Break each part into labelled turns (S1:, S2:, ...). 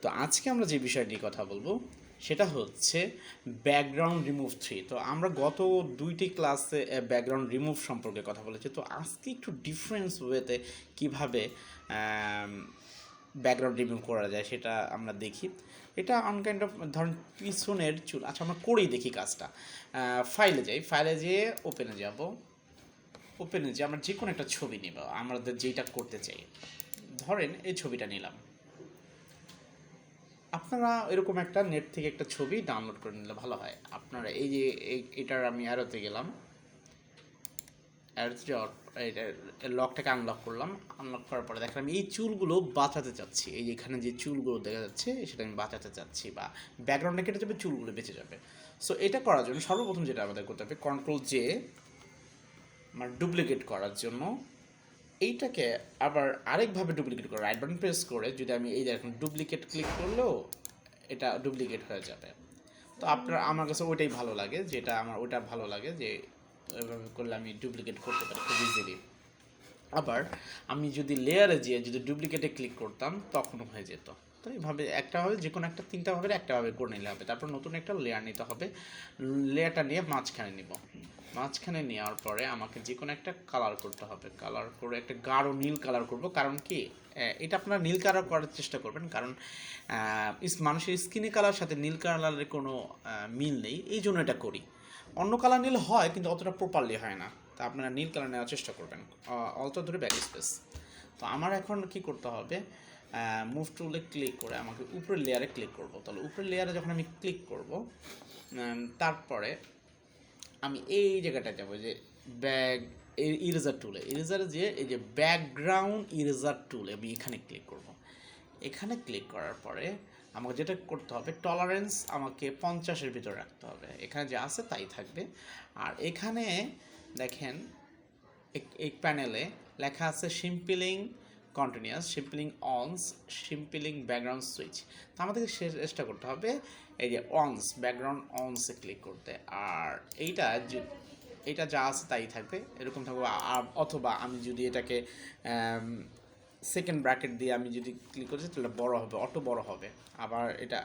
S1: তো আজকে আমরা যে বিষয় নিয়ে কথা বলবো সেটা হচ্ছে ব্যাকগ্রাউন্ড রিমুভ 3। তো আমরা গত দুইটি ক্লাসে ব্যাকগ্রাউন্ড রিমুভ সম্পর্কে কথা বলেছি। তো আজকে একটু ডিফারেন্স ওয়েতে কীভাবে ব্যাকগ্রাউন্ড রিমুভ করা যায় সেটা আমরা দেখি। এটা অনকাইন্ড অফ ধরেন পিছনের চুল। আচ্ছা, আমরা করেই দেখি কাজটা। ফাইলে যাই, ফাইলে যেয়ে ওপেনে যাব। ওপেনে যে আমরা যে কোনো একটা ছবি নেব, আমাদের যেটা করতে চাই। ধরেন এই ছবিটা নিলাম। আপনারা এরকম একটা নেট থেকে একটা ছবি ডাউনলোড করে নিলে ভালো হয়। আপনারা এই যে এটার আমি অ্যারোতে গেলাম, অ্যারোতে যাওয়ার লকটাকে আনলক করলাম। আনলক করার পরে দেখলাম এই চুলগুলো বাঁচাতে চাচ্ছি। এই যে এখানে যে চুলগুলো দেখা যাচ্ছে সেটা আমি বাঁচাতে চাচ্ছি, বা ব্যাকগ্রাউন্ডে কেটে যাবে, চুলগুলো বেঁচে যাবে। সো এটা করার জন্য সর্বপ্রথম যেটা আমাদের করতে হবে, কন্ট্রোল জে, মানে ডুপ্লিকেট করার জন্য এইটাকে আবার আরেকভাবে ডুপ্লিকেট করে রাইট বাটন প্রেস করে যদি আমি এই দেখুন ডুপ্লিকেট ক্লিক করলেও এটা ডুপ্লিকেট হয়ে যাবে। তো আমার কাছে ওইটাই ভালো লাগে, যেটা আমার ওইটা ভালো লাগে যে ওইভাবে করলে আমি ডুপ্লিকেট করতে পারি খুব ইজিলি। আবার আমি যদি লেয়ারে যেয়ে যদি ডুপ্লিকেটে ক্লিক করতাম তখনও হয়ে যেত। তো এইভাবে একটা হবে, যে কোনো একটা তিনটা ভাবে একটাভাবে করে নিলে হবে। তারপর নতুন একটা লেয়ার নিতে হবে। লেয়ারটা নিয়ে মাঝখানে নিব। মাঝখানে নেওয়ার পরে আমাকে যে কোনো একটা কালার করতে হবে। কালার করে একটা গাঢ় নীল কালার করব। কারণ কি, এটা আপনারা নীল কালার করার চেষ্টা করবেন, কারণ মানুষের স্কিনে কালার সাথে নীল কালারের কোনো মিল নেই, এই জন্য এটা করি। অন্য কালার নীল হয় কিন্তু অতটা প্রপারলি হয় না। তা আপনারা নীল কালার নেওয়ার চেষ্টা করবেন, অল্প ধরে ব্যাক স্পেস। তো আমার এখন কি করতে হবে, মুভ টুলে ক্লিক করে আমাকে উপরের লেয়ারে ক্লিক করব। তাহলে উপরের লেয়ারে যখন আমি ক্লিক করব, তারপরে আমি এই জায়গাটায় যাবো যে ইরেজার টুলে, ইরেজারে যে এই যে ব্যাকগ্রাউন্ড ইরেজার টুলে আমি এখানে ক্লিক করব। এখানে ক্লিক করার পরে আমাকে যেটা করতে হবে, টলারেন্স আমাকে 50-এর ভিতরে রাখতে হবে। এখানে যা আছে তাই থাকবে। আর এখানে দেখেন এই প্যানেলে লেখা আছে শিম্পলিং কন্টিনিউয়াস, শিম্পলিং অনস, শিম্পলিং ব্যাকগ্রাউন্ড সুইচ। তো আমাদেরকে চেষ্টা করতে হবে এই যে অনস, ব্যাকগ্রাউন্ড অনসে ক্লিক করতে। আর এইটা যা আছে তাই থাকবে, এরকম থাকবে। অথবা আমি যদি এটাকে সেকেন্ড ব্র্যাকেট দিয়ে আমি যদি ক্লিক করছি তাহলে বড় হবে, অটো বড় হবে। আবার এটা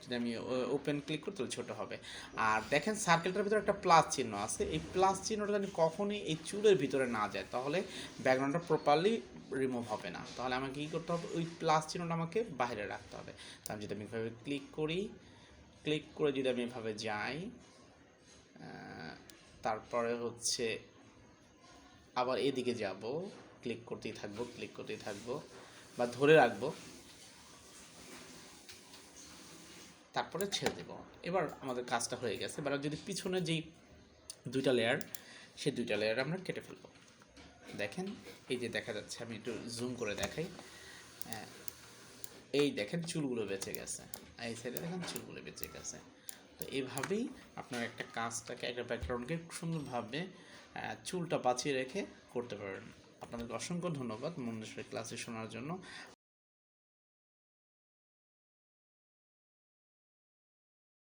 S1: যদি আমি ওপেন ক্লিক করি তাহলে ছোটো হবে। আর দেখেন সার্কেলটার ভিতরে একটা প্লাস চিহ্ন আছে, এই প্লাস চিহ্নটা যদি কখনই এই চুলের ভিতরে না যায় তাহলে ব্যাকগ্রাউন্ডটা প্রপারলি রিমুভ হবে না। তাহলে আমাকে কী করতে হবে, ওই প্লাস চিহ্নটা আমাকে বাইরে রাখতে হবে। তো আমি যদি আমি এভাবে ক্লিক করি, ক্লিক করে যদি আমি এভাবে যাই, তারপরে হচ্ছে আবার এদিকে যাব, ক্লিক করতেই থাকবো, ক্লিক করতেই থাকবো বা ধরে রাখবো, তারপরে ছেড়ে দেব। এবার আমাদের কাজটা হয়ে গেছে। এবার যদি পিছনে যেই দুইটা লেয়ার, সেই দুইটা লেয়ার আমরা কেটে ফেলবো। দেখেন এই যে দেখা যাচ্ছে, আমি একটু জুম করে দেখাই। এই দেখেন চুলগুলো বেঁচে গেছে, এই সাইডে দেখেন চুলগুলো বেঁচে গেছে। তো এইভাবেই আপনার একটা কাজটাকে, একটা ব্যাকগ্রাউন্ডকে সুন্দরভাবে চুলটা বাঁচিয়ে রেখে করতে পারেন। আপনাদেরকে অসংখ্য ধন্যবাদ মনোযোগ ক্লাসে শোনার জন্য।